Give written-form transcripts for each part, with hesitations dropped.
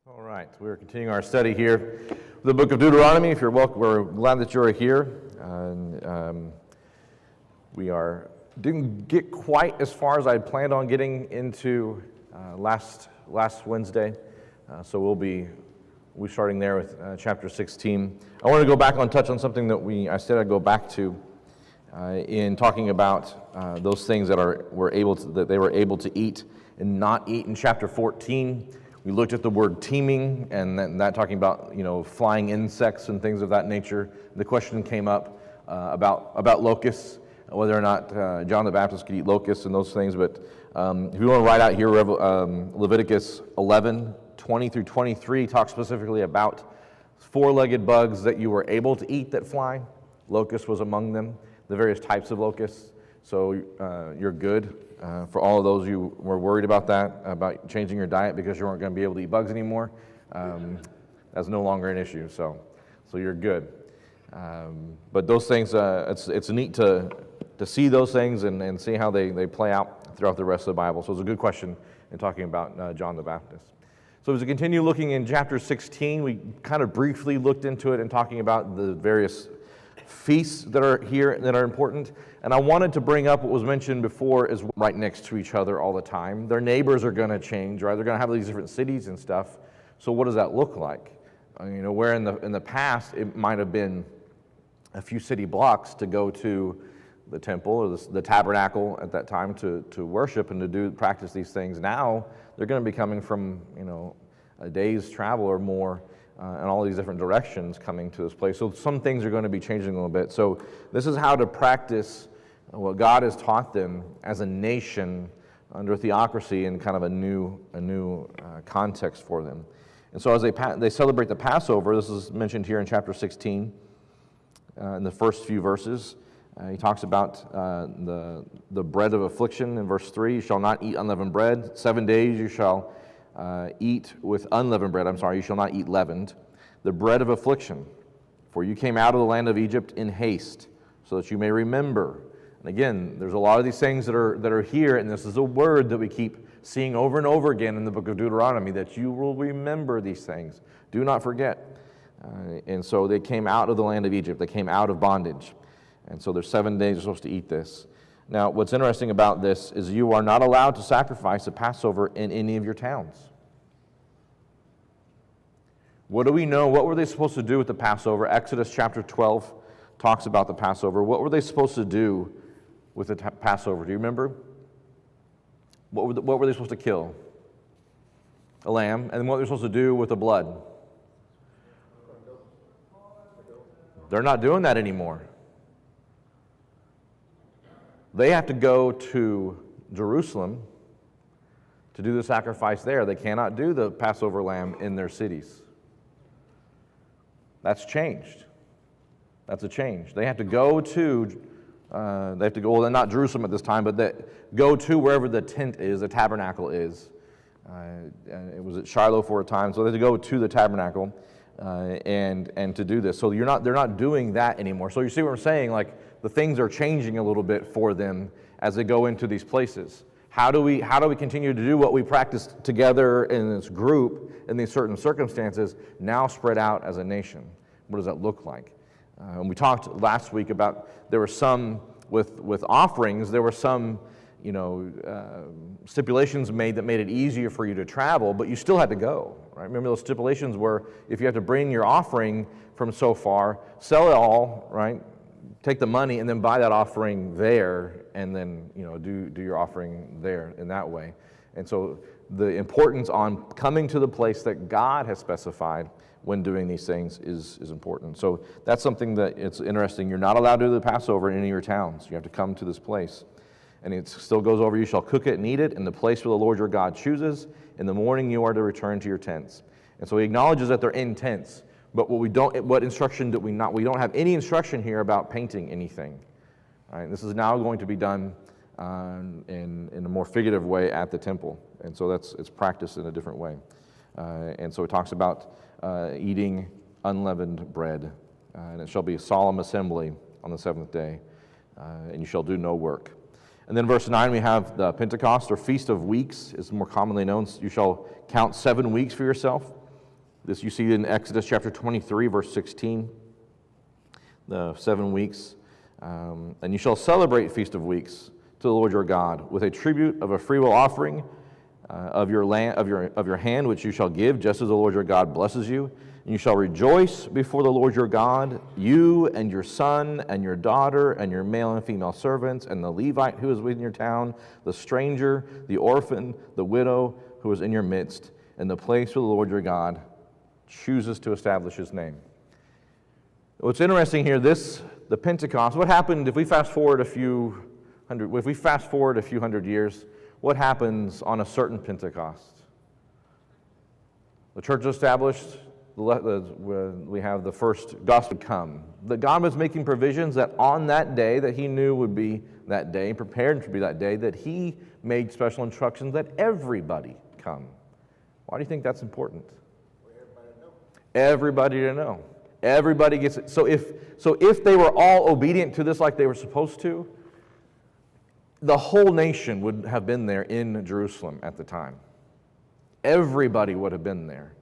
All right, we're continuing our study here with the book of Deuteronomy. If you're welcome, we're glad that you're here. And we didn't get quite as far as I had planned on getting into last Wednesday, so we'll be starting there with chapter 16. I want to go back and touch on something that I said I'd go back to in talking about those things that they were able to eat and not eat in chapter 14. We looked at the word teeming and that talking about flying insects and things of that nature. The question came up about locusts, whether or not John the Baptist could eat locusts and those things. But if you want to write out here, Leviticus 11, 20 through 23 talks specifically about four-legged bugs that you were able to eat that fly. Locust was among them, the various types of locusts. So you're good. For all of those you were worried about that, about changing your diet because you weren't going to be able to eat bugs anymore, that's no longer an issue. So you're good. But those things, it's neat to see those things and see how they play out throughout the rest of the Bible. So it's a good question in talking about John the Baptist. So as we continue looking in chapter 16, we kind of briefly looked into it and talking about the various feasts that are here that are important. And I wanted to bring up what was mentioned before is right next to each other all the time. Their neighbors are going to change, right? They're going to have these different cities and stuff. So what does that look like? Where in the past it might have been a few city blocks to go to the temple or the tabernacle at that time to worship and to practice these things. Now they're going to be coming from a day's travel or more. And all these different directions coming to this place. So some things are going to be changing a little bit. So this is how to practice what God has taught them as a nation under theocracy in kind of a new context for them. And so as they celebrate the Passover, this is mentioned here in chapter 16, in the first few verses. He talks about the bread of affliction in verse 3. You shall not eat unleavened bread. 7 days you shall eat with unleavened bread. You shall not eat leavened. The bread of affliction. For you came out of the land of Egypt in haste, so that you may remember. And again, there's a lot of these things that are here, and this is a word that we keep seeing over and over again in the book of Deuteronomy, that you will remember these things. Do not forget. And so they came out of the land of Egypt. They came out of bondage. And so there's 7 days you're supposed to eat this. Now, what's interesting about this is you are not allowed to sacrifice a Passover in any of your towns. What do we know? What were they supposed to do with the Passover? Exodus chapter 12 talks about the Passover. What were they supposed to do with the Passover? Do you remember? What were they supposed to kill? A lamb. And what were they supposed to do with the blood? They're not doing that anymore. They have to go to Jerusalem to do the sacrifice there. They cannot do the Passover lamb in their cities. That's changed. That's a change. They have to go well, not Jerusalem at this time, but go to wherever the tent is, the tabernacle is. It was at Shiloh for a time, so they had to go to the tabernacle and to do this. So they're not doing that anymore. So you see what I'm saying? Like, the things are changing a little bit for them as they go into these places. How do we continue to do what we practiced together in this group in these certain circumstances, now spread out as a nation? What does that look like? And we talked last week about there were some with offerings, there were some stipulations made that made it easier for you to travel, but you still had to go. Right? Remember, those stipulations were if you have to bring your offering from so far, sell it all, right? Take the money and then buy that offering there, and then do your offering there in that way. And so the importance on coming to the place that God has specified when doing these things is important. So that's something that it's interesting. You're not allowed to do the Passover in any of your towns. You have to come to this place. And it still goes over, you shall cook it and eat it in the place where the Lord your God chooses. In the morning you are to return to your tents. And so he acknowledges that they're in tents. But what instruction do we not? We don't have any instruction here about painting anything. All right, this is now going to be done in a more figurative way at the temple, and so it's practiced in a different way. And so it talks about eating unleavened bread, and it shall be a solemn assembly on the seventh day, and you shall do no work. And then verse 9, we have the Pentecost, or Feast of Weeks, is more commonly known. You shall count 7 weeks for yourself. This you see in Exodus chapter 23, verse 16, the 7 weeks. And you shall celebrate Feast of Weeks to the Lord your God with a tribute of a freewill offering of your land, of your hand, which you shall give, just as the Lord your God blesses you. And you shall rejoice before the Lord your God, you and your son and your daughter and your male and female servants and the Levite who is within your town, the stranger, the orphan, the widow who is in your midst, in the place where the Lord your God chooses to establish his name. What's interesting here, the Pentecost, what happened if we fast forward a few hundred years, what happens on a certain Pentecost? The church is established, we have the first gospel come. That God was making provisions that on that day that he knew would be that day, prepared to be that day, that he made special instructions that everybody come. Why do you think that's important? Everybody to know. Everybody gets it. So if they were all obedient to this like they were supposed to, the whole nation would have been there in Jerusalem at the time. Everybody would have been there.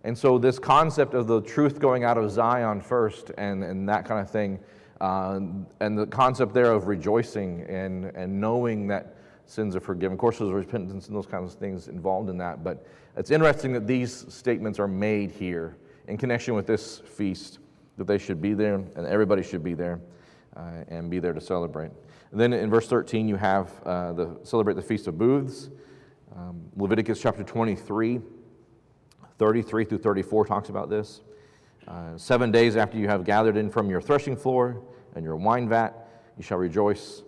And so this concept of the truth going out of Zion first and that kind of thing, and the concept there of rejoicing and knowing that sins are forgiven. Of course, there's repentance and those kinds of things involved in that, but it's interesting that these statements are made here in connection with this feast, that they should be there and everybody should be there and be there to celebrate. And then in verse 13, you have celebrate the Feast of Booths. Leviticus chapter 23, 33 through 34 talks about this. 7 days after you have gathered in from your threshing floor and your wine vat, you shall rejoice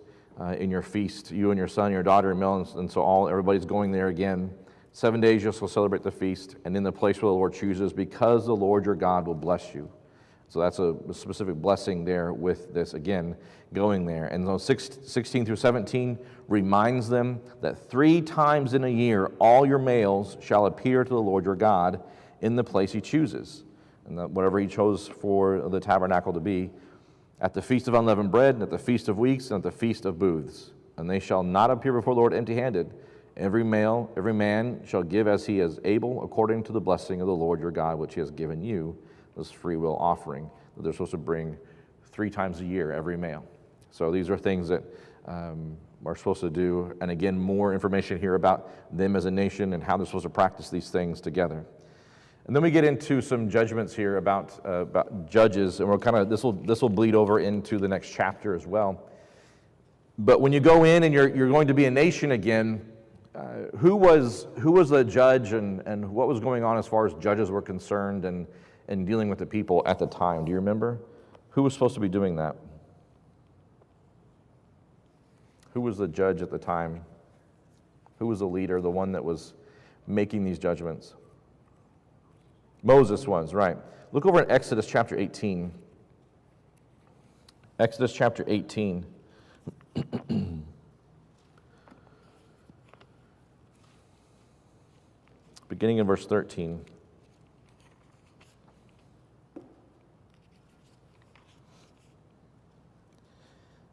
in your feast, you and your son, your daughter, and male, and so everybody's going there again. 7 days you shall celebrate the feast, and in the place where the Lord chooses, because the Lord your God will bless you. So that's a specific blessing there with this, again, going there. And so 16 through 17 reminds them that 3 times in a year all your males shall appear to the Lord your God in the place he chooses, and whatever he chose for the tabernacle to be, at the Feast of Unleavened Bread, and at the Feast of Weeks, and at the Feast of Booths. And they shall not appear before the Lord empty-handed. Every man shall give as he is able, according to the blessing of the Lord your God, which he has given you, this free will offering that they're supposed to bring 3 times a year, every male. So these are things that are supposed to do. And again, more information here about them as a nation and how they're supposed to practice these things together. And then we get into some judgments here about judges, and we're kind of this will bleed over into the next chapter as well. But when you go in and you're going to be a nation again, who was the judge and what was going on as far as judges were concerned and dealing with the people at the time? Do you remember? Who was supposed to be doing that? Who was the judge at the time? Who was the leader, the one that was making these judgments? Moses was, right. Look over in Exodus chapter 18. Exodus chapter 18. Beginning in verse 13.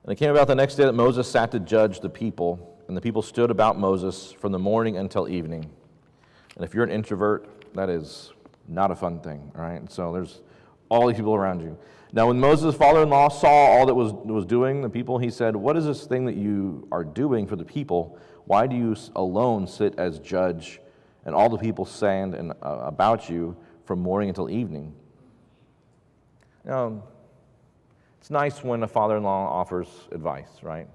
And it came about the next day that Moses sat to judge the people, and the people stood about Moses from the morning until evening. And if you're an introvert, that is not a fun thing, all right? So there's all these people around you. Now when Moses' father-in-law saw all that was doing the people, he said, "What is this thing that you are doing for the people? Why do you alone sit as judge, and all the people stand about you from morning until evening?" Now, it's nice when a father-in-law offers advice, right?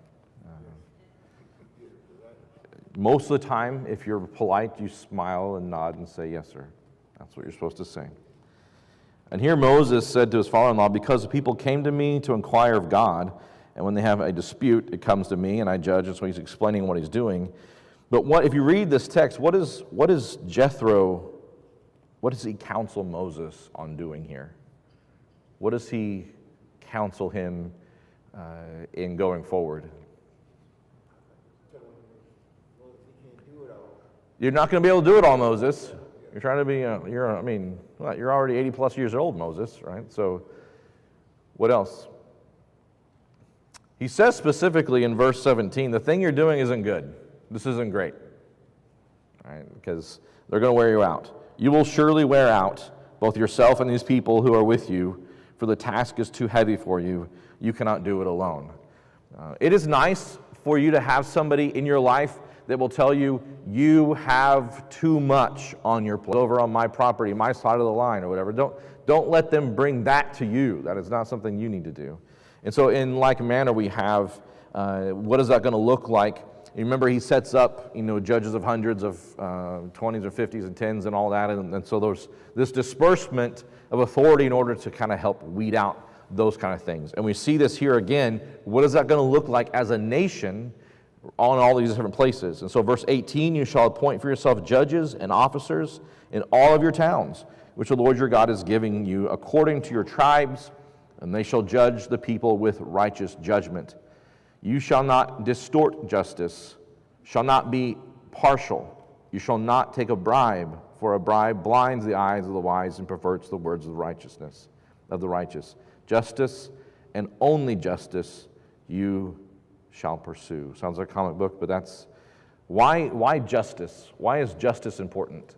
Most of the time, if you're polite, you smile and nod and say, "Yes, sir." That's what you're supposed to say. And here Moses said to his father-in-law, "Because the people came to me to inquire of God, and when they have a dispute, it comes to me, and I judge." And so he's explaining what he's doing. But if you read this text, what is Jethro, what does he counsel Moses on doing here? What does he counsel him in going forward? You're not going to be able to do it all, Moses. You're trying to be, you're already 80 plus years old, Moses, right? So what else? He says specifically in verse 17, the thing you're doing isn't good. This isn't great, right? Because they're going to wear you out. You will surely wear out both yourself and these people who are with you, for the task is too heavy for you. You cannot do it alone. It is nice for you to have somebody in your life that will tell you, you have too much on your plate, over on my property, my side of the line, or whatever. Don't let them bring that to you. That is not something you need to do. And so in like manner, we have, what is that going to look like? You remember, he sets up, judges of hundreds, of 20s or 50s and 10s and all that. And so there's this disbursement of authority in order to kind of help weed out those kind of things. And we see this here again. What is that going to look like as a nation on all these different places? And so verse 18, you shall appoint for yourself judges and officers in all of your towns, which the Lord your God is giving you according to your tribes, and they shall judge the people with righteous judgment. You shall not distort justice, shall not be partial. You shall not take a bribe, for a bribe blinds the eyes of the wise and perverts the words of righteousness of the righteous. Justice and only justice you shall pursue. Sounds like a comic book, but that's why justice? Why is justice important?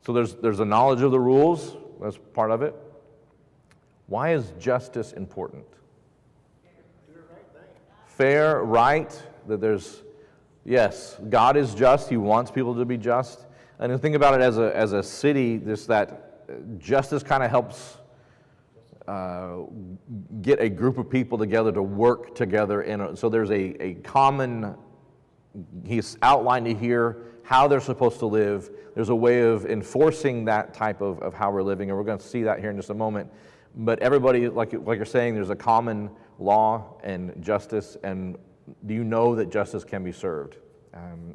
So there's a knowledge of the rules. That's part of it. Why is justice important? Fair, right, that there's, yes, God is just. He wants people to be just. And to think about it as a city, that justice kind of helps get a group of people together to work together. So there's a common, he's outlined here how they're supposed to live. There's a way of enforcing that type of how we're living, and we're going to see that here in just a moment. But everybody, like you're saying, there's a common law and justice, and do you know that justice can be served?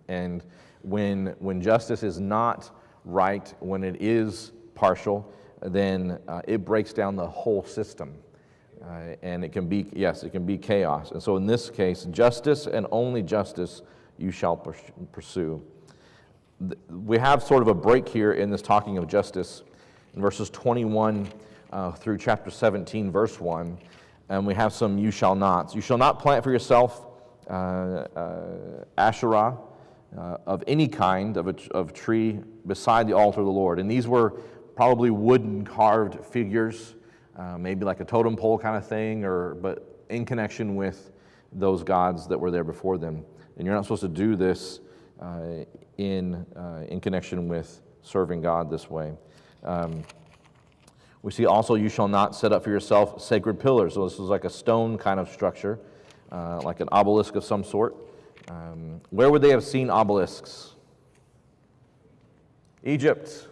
And when justice is not right, when it is partial, then it breaks down the whole system. And it can be, yes, it can be chaos. And so in this case, justice and only justice you shall pursue. We have sort of a break here in this talking of justice in verses 21 through chapter 17, verse 1. And we have some you shall nots. You shall not plant for yourself Asherah of any kind of tree beside the altar of the Lord. And these were probably wooden carved figures, maybe like a totem pole kind of thing, but in connection with those gods that were there before them. And you're not supposed to do this in connection with serving God this way. We see also, you shall not set up for yourself sacred pillars. So this is like a stone kind of structure, like an obelisk of some sort. Where would they have seen obelisks? Egypt,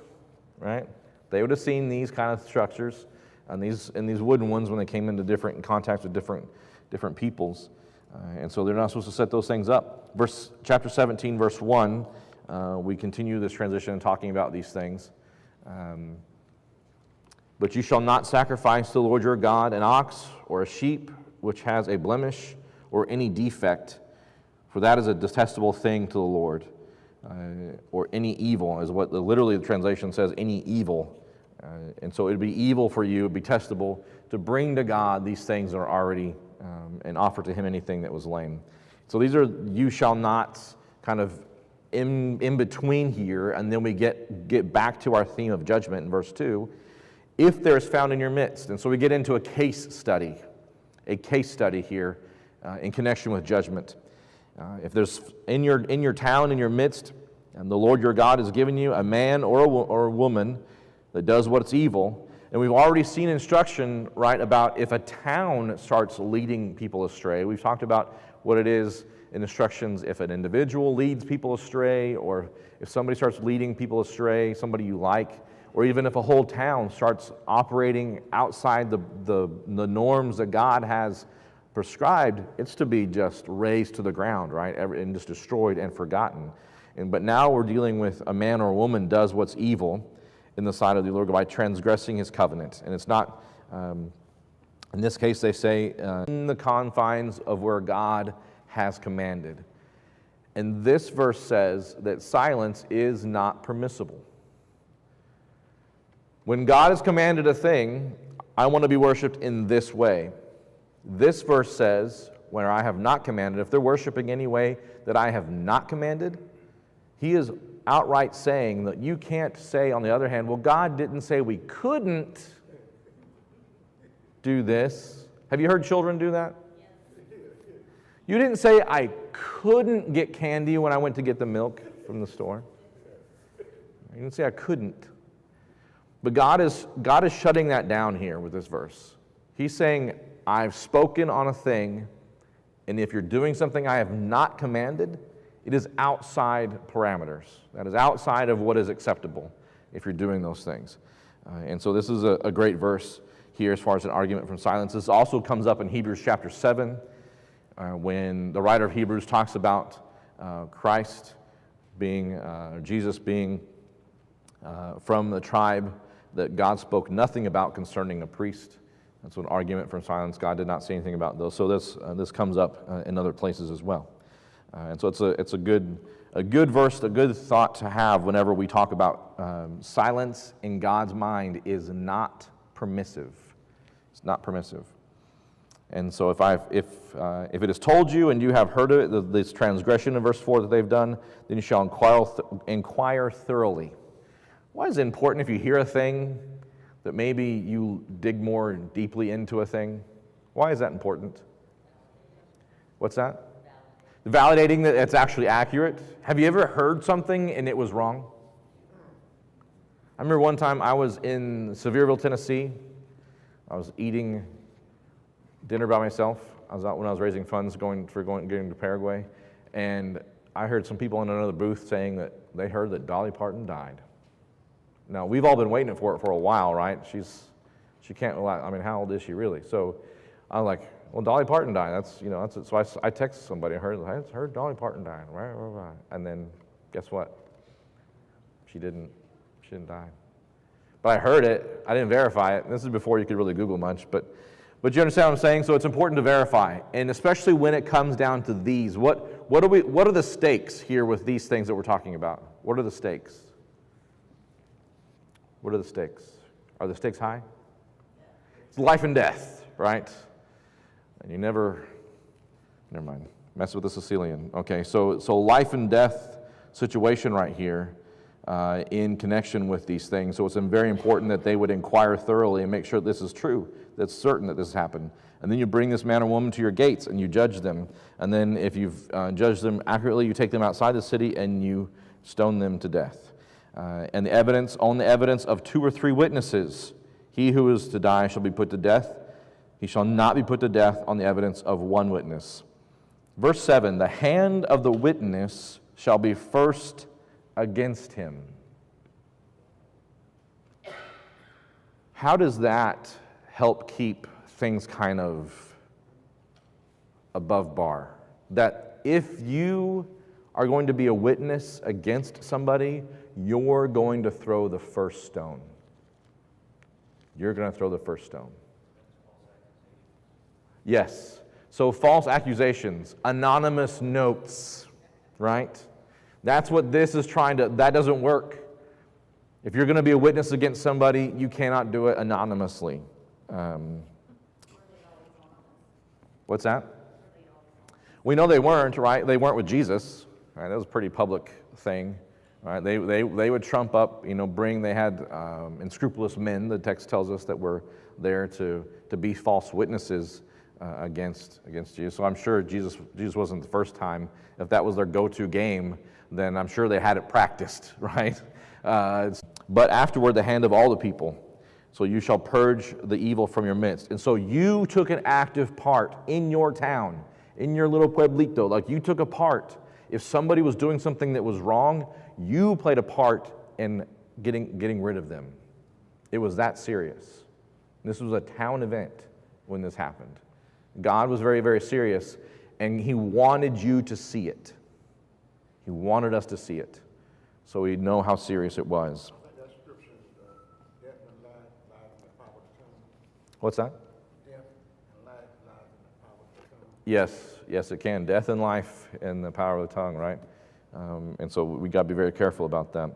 right? They would have seen these kind of structures and these wooden ones when they came into in contact with different peoples. And so they're not supposed to set those things up. Chapter 17, verse 1, we continue this transition talking about these things. But you shall not sacrifice to the Lord your God an ox or a sheep which has a blemish or any defect, for that is a detestable thing to the Lord. Or any evil is what literally the translation says, any evil. And so it would be evil for you, it would be testable to bring to God these things that are already, and offer to him anything that was lame. So these are you shall nots kind of in between here, and then we get back to our theme of judgment in verse 2. If there is found in your midst. And so we get into a case study here in connection with judgment. If there's in your town, in your midst, and the Lord your God has given you a man or a woman that does what's evil, and we've already seen instruction, right, about if a town starts leading people astray. We've talked about what it is in instructions if an individual leads people astray, or if somebody starts leading people astray, somebody you like, or even if a whole town starts operating outside the norms that God has prescribed, it's to be just razed to the ground, right, and just destroyed and forgotten. But now we're dealing with a man or a woman does what's evil in the sight of the Lord by transgressing his covenant. And it's not, in this case they say, in the confines of where God has commanded. And this verse says that silence is not permissible. When God has commanded a thing, I want to be worshipped in this way. This verse says, where I have not commanded, if they're worshiping any way that I have not commanded, he is outright saying that you can't say, on the other hand, well, God didn't say we couldn't do this. Have you heard children do that? You didn't say I couldn't get candy when I went to get the milk from the store. You didn't say I couldn't. But God is shutting that down here with this verse. He's saying, I've spoken on a thing, and if you're doing something I have not commanded, it is outside parameters. That is outside of what is acceptable if you're doing those things. And so this is a great verse here as far as an argument from silence. This also comes up in Hebrews chapter 7 when the writer of Hebrews talks about Christ being, Jesus being from the tribe that God spoke nothing about concerning a priest. That's an argument from silence. God did not say anything about those. So this comes up in other places as well. And so it's a good verse, a good thought to have whenever we talk about silence in God's mind is not permissive. It's not permissive. And so if it is told you and you have heard of it, this transgression in verse 4 that they've done, then you shall inquire thoroughly. Why is it important if you hear a thing that maybe you dig more deeply into a thing? Why is that important? What's that? Validating that it's actually accurate. Have you ever heard something and it was wrong? I remember one time I was in Sevierville, Tennessee. I was eating dinner by myself. I was out when I was raising funds getting to Paraguay, and I heard some people in another booth saying that they heard that Dolly Parton died. Now, we've all been waiting for it for a while, right? She can't, I mean, how old is she really? So I'm like, well, Dolly Parton died. So I texted somebody, I heard Dolly Parton died. And then guess what? She didn't die. But I heard it. I didn't verify it. This is before you could really Google much, but you understand what I'm saying? So it's important to verify, and especially when it comes down to these. What are the stakes here with these things that we're talking about? What are the stakes? What are the stakes? Are the stakes high? It's life and death, right? And you never mind, mess with the Sicilian. Okay, so life and death situation right here in connection with these things. So it's very important that they would inquire thoroughly and make sure this is true, that's certain that this has happened. And then you bring this man or woman to your gates and you judge them. And then if you've judged them accurately, you take them outside the city and you stone them to death. And on the evidence of 2 or 3 witnesses, he who is to die shall be put to death. He shall not be put to death on the evidence of 1 witness. Verse 7, the hand of the witness shall be first against him. How does that help keep things kind of above bar? That if you are going to be a witness against somebody, you're going to throw the first stone. You're going to throw the first stone. Yes. So false accusations, anonymous notes, right? That's what this is that doesn't work. If you're going to be a witness against somebody, you cannot do it anonymously. What's that? We know they weren't, right? They weren't with Jesus. Right? That was a pretty public thing. Right? They would trump up, they had unscrupulous men, the text tells us, that were there to be false witnesses against Jesus. So I'm sure Jesus wasn't the first time. If that was their go-to game, then I'm sure they had it practiced, right? But afterward, the hand of all the people. So you shall purge the evil from your midst. And so you took an active part in your town, in your little pueblito. Like you took a part. If somebody was doing something that was wrong, you played a part in getting rid of them. It was that serious. This was a town event when this happened. God was very, very serious, and He wanted you to see it. He wanted us to see it, so we know how serious it was. That scripture is death and life lies in the power of the tongue. What's that? Death and life lies in the power of the tongue. Yes, it can. Death and life in the power of the tongue, right? And so we got to be very careful about that.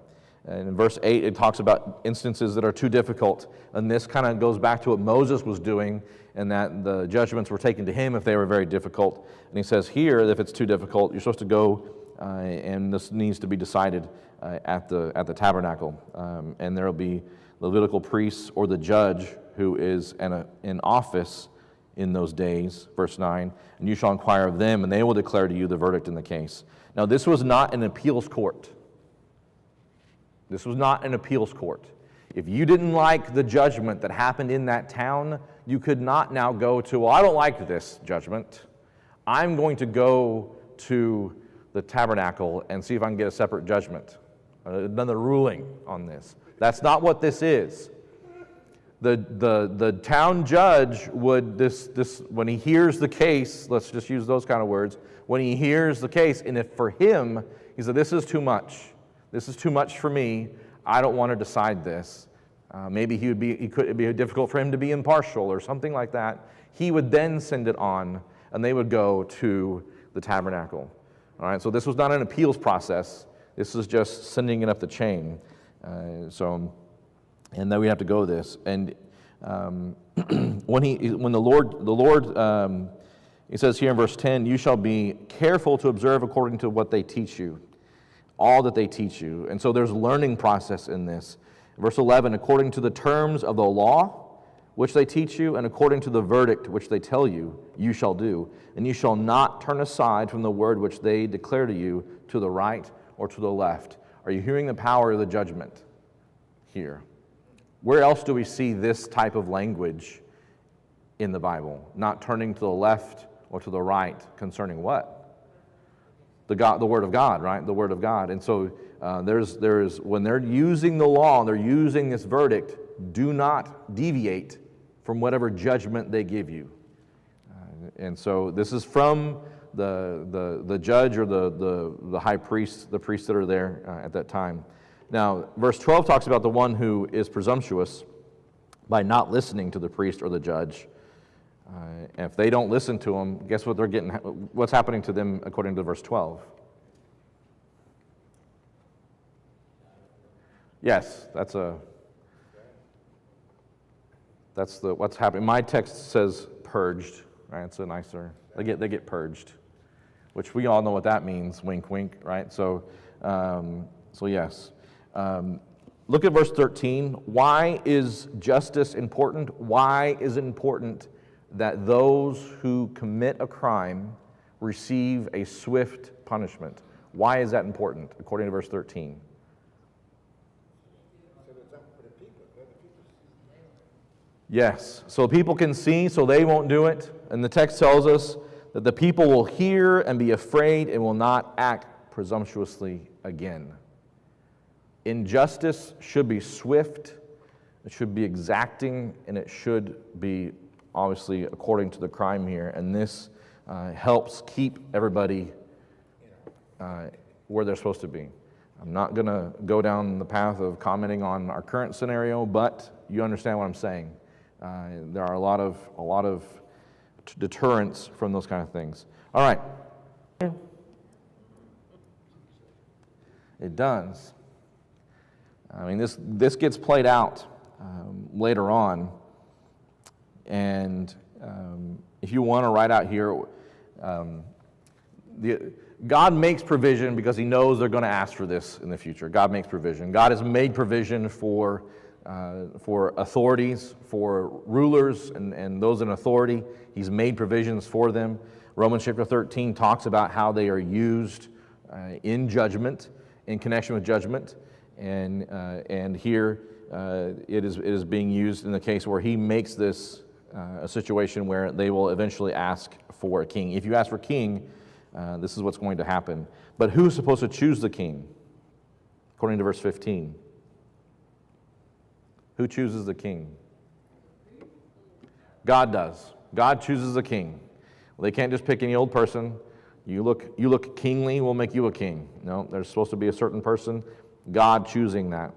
And in verse 8, it talks about instances that are too difficult. And this kind of goes back to what Moses was doing, and that the judgments were taken to him if they were very difficult. And he says here, if it's too difficult, you're supposed to go and this needs to be decided at the tabernacle. And there will be Levitical priests or the judge who is in office in those days, verse 9, and you shall inquire of them, and they will declare to you the verdict in the case. Now, this was not an appeals court. This was not an appeals court. If you didn't like the judgment that happened in that town, you could not now go to, well, I don't like this judgment. I'm going to go to the tabernacle and see if I can get a separate judgment, another ruling on this. That's not what this is. The town judge would, when he hears the case, let's just use those kind of words, when he hears the case, and if for him, he said, this is too much. This is too much for me. I don't want to decide this. Maybe it'd be difficult for him to be impartial or something like that. He would then send it on, and they would go to the tabernacle. All right, so this was not an appeals process. This is just sending it up the chain. And then we have to go this. And when the Lord, he says here in verse 10, you shall be careful to observe according to what they teach you, all that they teach you. And so there's a learning process in this. Verse 11, according to the terms of the law which they teach you, and according to the verdict which they tell you, you shall do. And you shall not turn aside from the word which they declare to you, to the right or to the left. Are you hearing the power of the judgment here? Where else do we see this type of language in the Bible? Not turning to the left or to the right concerning what? The Word of God, right? The Word of God. And so there's when they're using the law, they're using this verdict, do not deviate from whatever judgment they give you. And so this is from the judge or the high priest, the priests that are there at that time. Now, verse 12 talks about the one who is presumptuous by not listening to the priest or the judge. And if they don't listen to them, guess what they're getting? What's happening to them according to verse 12? Yes, that's what's happening. My text says purged. Right? It's a nicer. They get purged, which we all know what that means. Wink, wink. Right? So yes. Look at verse 13. Why is justice important? Why is it important that those who commit a crime receive a swift punishment? Why is that important, according to verse 13? Yes, so people can see, so they won't do it. And the text tells us that the people will hear and be afraid and will not act presumptuously again. Injustice should be swift, it should be exacting, and it should be obviously according to the crime here. And this helps keep everybody where they're supposed to be. I'm not going to go down the path of commenting on our current scenario, but you understand what I'm saying. There are a lot of deterrents from those kind of things. All right. It does. I mean, this gets played out later on, and if you want to write out here, God makes provision because He knows they're going to ask for this in the future. God makes provision. God has made provision for authorities, for rulers, and those in authority. He's made provisions for them. Romans chapter 13 talks about how they are used in judgment, in connection with judgment. And here it is being used in the case where He makes this a situation where they will eventually ask for a king. If you ask for king, this is what's going to happen. But who's supposed to choose the king? According to verse 15. Who chooses the king? God does. God chooses the king. Well, they can't just pick any old person. You look kingly, we'll make you a king. No, there's supposed to be a certain person. God choosing that.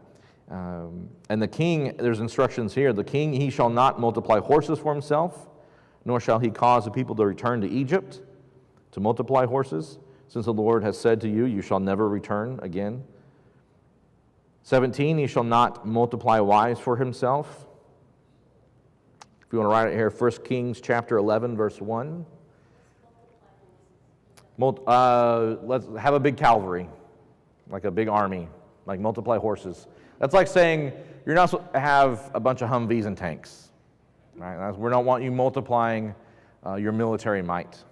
And the king, there's instructions here. The king, he shall not multiply horses for himself, nor shall he cause the people to return to Egypt to multiply horses, since the Lord has said to you, you shall never return again. 17, he shall not multiply wives for himself. If you want to write it here, 1 Kings chapter 11, verse 1. Let's have a big cavalry, like a big army, like multiply horses. That's like saying you're not supposed to have a bunch of Humvees and tanks. Right? We don't want you multiplying your military might.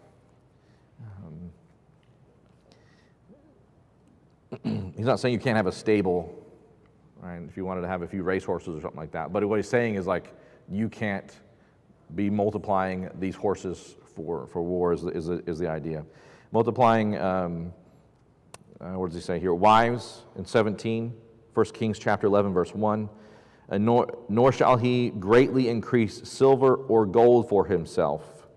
He's not saying you can't have a stable, right? If you wanted to have a few racehorses or something like that. But what he's saying is like you can't be multiplying these horses for war is the idea. Multiplying, what does he say here? Wives in 17, 1 Kings chapter 11, verse 1. Nor shall he greatly increase silver or gold for himself.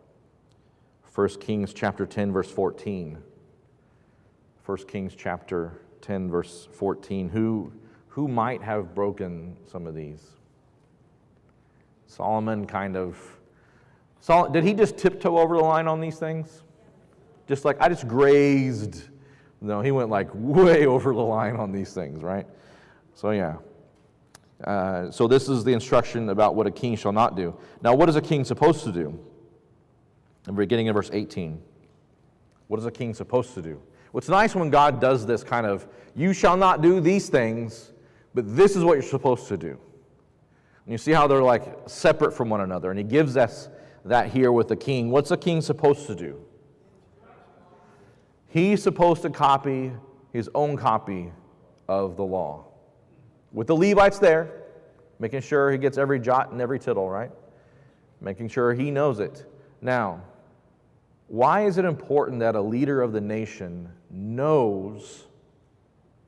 1 Kings chapter 10, verse 14. 1 Kings chapter 10, verse 14. Who might have broken some of these? Solomon did he just tiptoe over the line on these things? Just like, I just grazed. No, he went like way over the line on these things, right? So yeah. So this is the instruction about what a king shall not do. Now, what is a king supposed to do? And we're getting in verse 18. What is a king supposed to do? What's nice when God does this kind of, you shall not do these things, but this is what you're supposed to do. And you see how they're like separate from one another. And he gives us that here with the king. What's a king supposed to do? He's supposed to copy his own copy of the law. With the Levites there, making sure he gets every jot and every tittle, right? Making sure he knows it. Now, why is it important that a leader of the nation knows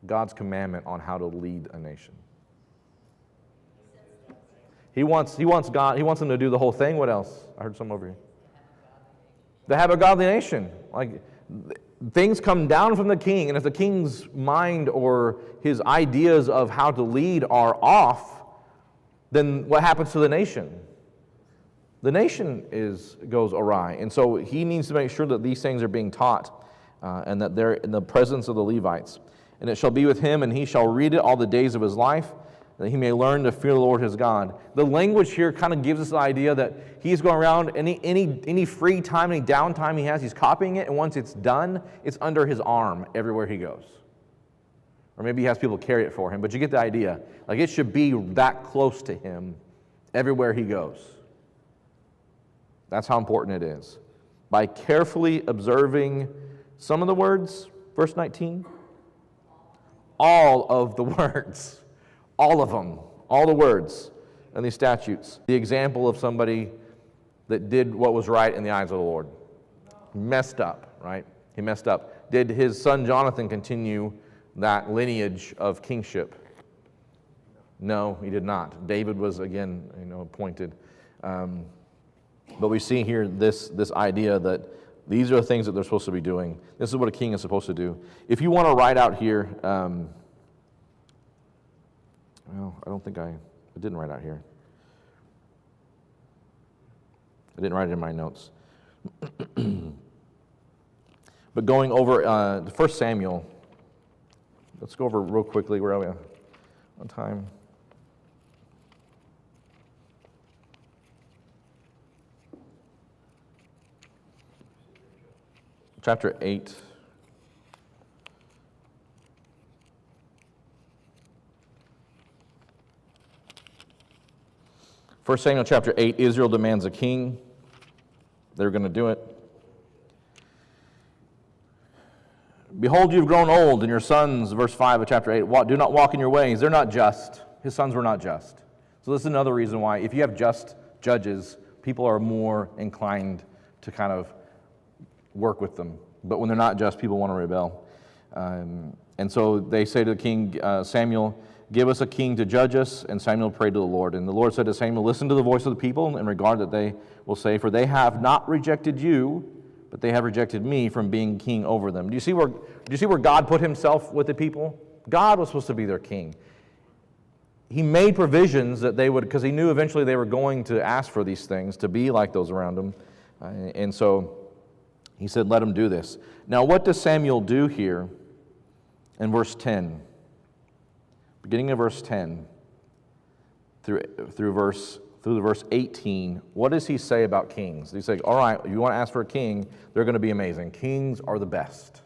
God's commandment on how to lead a nation? He wants them to do the whole thing. What else? I heard some over here. To have a godly nation. Like, things come down from the king, and if the king's mind or his ideas of how to lead are off, then what happens to the nation? The nation goes awry. And so he needs to make sure that these things are being taught and that they're in the presence of the Levites. And it shall be with him, and he shall read it all the days of his life, that he may learn to fear the Lord his God. The language here kind of gives us the idea that he's going around, any free time, any downtime he has, he's copying it, and once it's done, it's under his arm everywhere he goes. Or maybe he has people carry it for him, but you get the idea. Like, it should be that close to him everywhere he goes. That's how important it is. By carefully observing some of the words, verse 19, all of the words, all of them, all the words and these statutes. The example of somebody that did what was right in the eyes of the Lord. Messed up, right? He messed up. Did his son Jonathan continue that lineage of kingship? No, he did not. David was again, appointed. But we see here this idea that these are the things that they're supposed to be doing. This is what a king is supposed to do. If you want to write out here, well, I don't think I didn't write out here. I didn't write it in my notes. But going over 1 Samuel, let's go over real quickly. Where are we on time? Chapter 8. First Samuel chapter 8, Israel demands a king. They're going to do it. Behold, you've grown old, and your sons, verse 5 of chapter 8, do not walk in your ways. They're not just. His sons were not just. So this is another reason why, if you have just judges, people are more inclined to kind of work with them. But when they're not just, people want to rebel. And so they say to the king, Samuel, give us a king to judge us. And Samuel prayed to the Lord. And the Lord said to Samuel, listen to the voice of the people in regard that they will say, for they have not rejected you, but they have rejected me from being king over them. Do you see where God put himself with the people? God was supposed to be their king. He made provisions that they would, because he knew eventually they were going to ask for these things, to be like those around them. And so he said, let them do this. Now, what does Samuel do here in verse 10? Beginning of verse 10 through verse through to verse 18, what does he say about kings? He says, all right, if you want to ask for a king, they're going to be amazing. Kings are the best.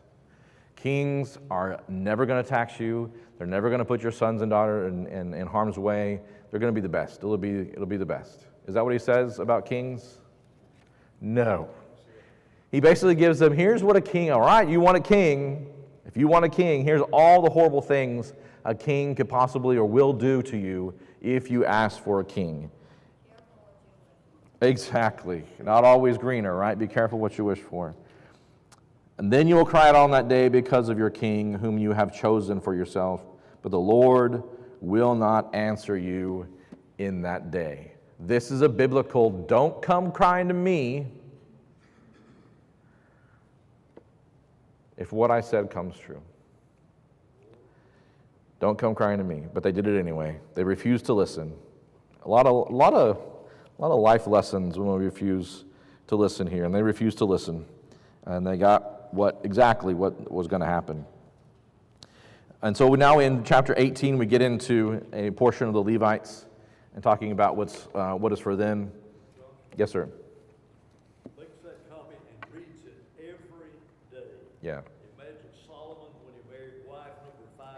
Kings are never going to tax you. They're never going to put your sons and daughter in harm's way. They're going to be the best. It'll be the best. Is that what he says about kings? No. He basically gives them, here's what a king, all right, you want a king. If you want a king, here's all the horrible things a king could possibly or will do to you if you ask for a king. Exactly. Not always greener, right? Be careful what you wish for. And then you will cry out on that day because of your king, whom you have chosen for yourself. But the Lord will not answer you in that day. This is a biblical, don't come crying to me if what I said comes true. Don't come crying to me. But they did it anyway. They refused to listen. A lot of life lessons when we refuse to listen here. And they refused to listen. And they got exactly what was going to happen. And so now in chapter 18, we get into a portion of the Levites and talking about what is for them. Yes, sir. Looks at that copy and reads it every day. Yeah. Imagine Solomon when he married wife number 500.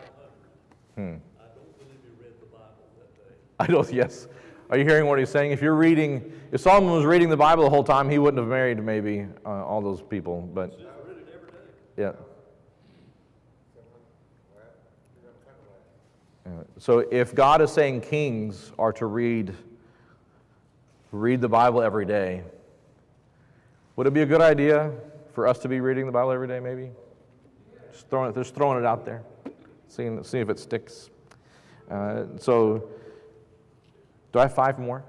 I don't believe he read the Bible that day. I don't, yes. Are you hearing what he's saying? If Solomon was reading the Bible the whole time, he wouldn't have married maybe all those people. But Just read it every day. yeah. So if God is saying kings are to read the Bible every day, would it be a good idea for us to be reading the Bible every day maybe? Just throwing it out there, seeing if it sticks. So do I have 5 more?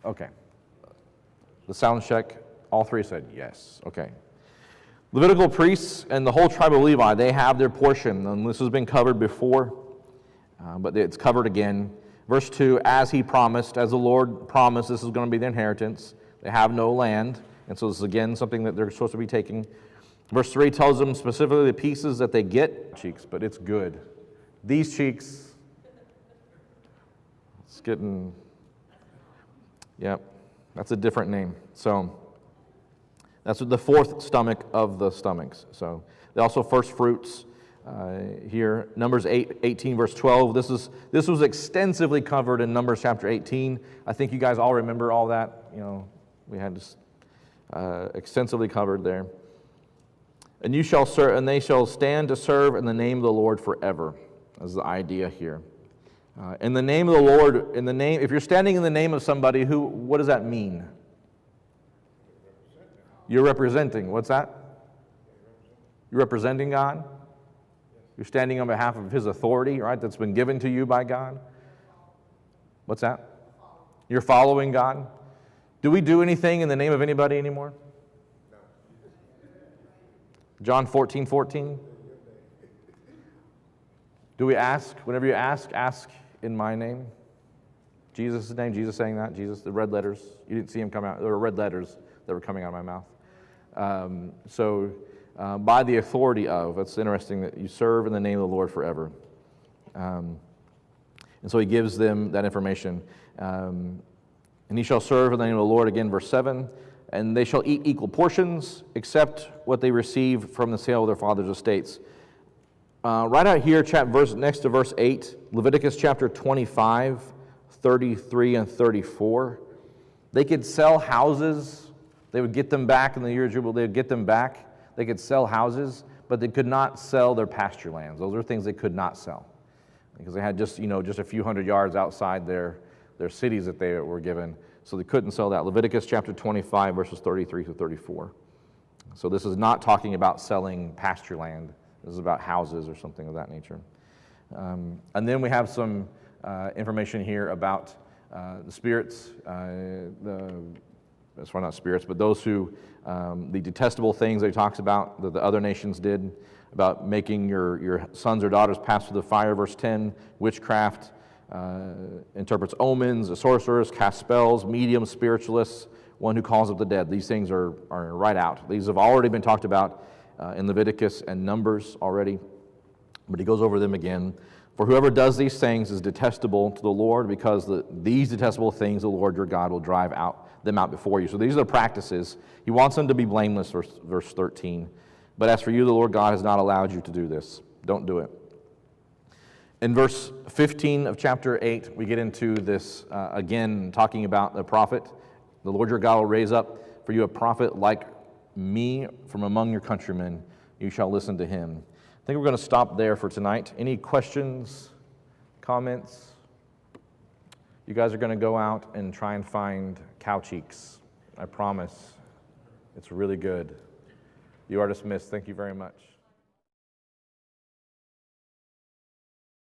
Okay. The sound check, all 3 said yes. Okay. Levitical priests and the whole tribe of Levi, they have their portion, and this has been covered before. But it's covered again. Verse 2, as he promised, as the Lord promised, this is going to be their inheritance. They have no land, and so this is again something that they're supposed to be taking. Verse 3 tells them specifically the pieces that they get. Cheeks, but it's good. These cheeks, it's getting, yep, that's a different name. So that's the 4th stomach of the stomachs. So they also first fruits. Here, Numbers 18, verse 12. This was extensively covered in Numbers chapter 18. I think you guys all remember all that. We had this extensively covered there. And you shall serve, and they shall stand to serve in the name of the Lord forever. That's the idea here. In the name of the Lord, if you're standing in the name of somebody, what does that mean? You're representing. What's that? You're representing God. You're standing on behalf of His authority, right, that's been given to you by God. What's that? You're following God. Do we do anything in the name of anybody anymore? John 14:14. Do we ask? Whenever you ask in my name. Jesus' name, Jesus saying that, Jesus, the red letters. You didn't see him come out. There were red letters that were coming out of my mouth. By the authority of, it's interesting that you serve in the name of the Lord forever. And so he gives them that information. And he shall serve in the name of the Lord, again, verse 7. And they shall eat equal portions, except what they receive from the sale of their father's estates. Right out here, next to verse 8, Leviticus chapter 25, 33 and 34. They could sell houses. They would get them back in the year of Jubilee. They would get them back. They could sell houses, but they could not sell their pasture lands. Those are things they could not sell because they had just a few hundred yards outside their cities that they were given. So they couldn't sell that. Leviticus chapter 25, verses 33 to 34. So this is not talking about selling pasture land. This is about houses or something of that nature. And then we have some information here about the spirits, as far not spirits, but those who, the detestable things that he talks about that the other nations did, about making your sons or daughters pass through the fire, verse 10, witchcraft, interprets omens, a sorcerers, cast spells, mediums, spiritualists, one who calls up the dead. These things are right out. These have already been talked about in Leviticus and Numbers already. But he goes over them again. For whoever does these things is detestable to the Lord, because these detestable things the Lord your God will drive them out before you. So these are the practices. He wants them to be blameless, verse 13. But as for you, the Lord God has not allowed you to do this. Don't do it. In verse 15 of chapter 8, we get into this, again, talking about the prophet. The Lord your God will raise up for you a prophet like me from among your countrymen. You shall listen to him. I think we're going to stop there for tonight. Any questions, comments? You guys are going to go out and try and find cow cheeks. I promise. It's really good. You are dismissed. Thank you very much.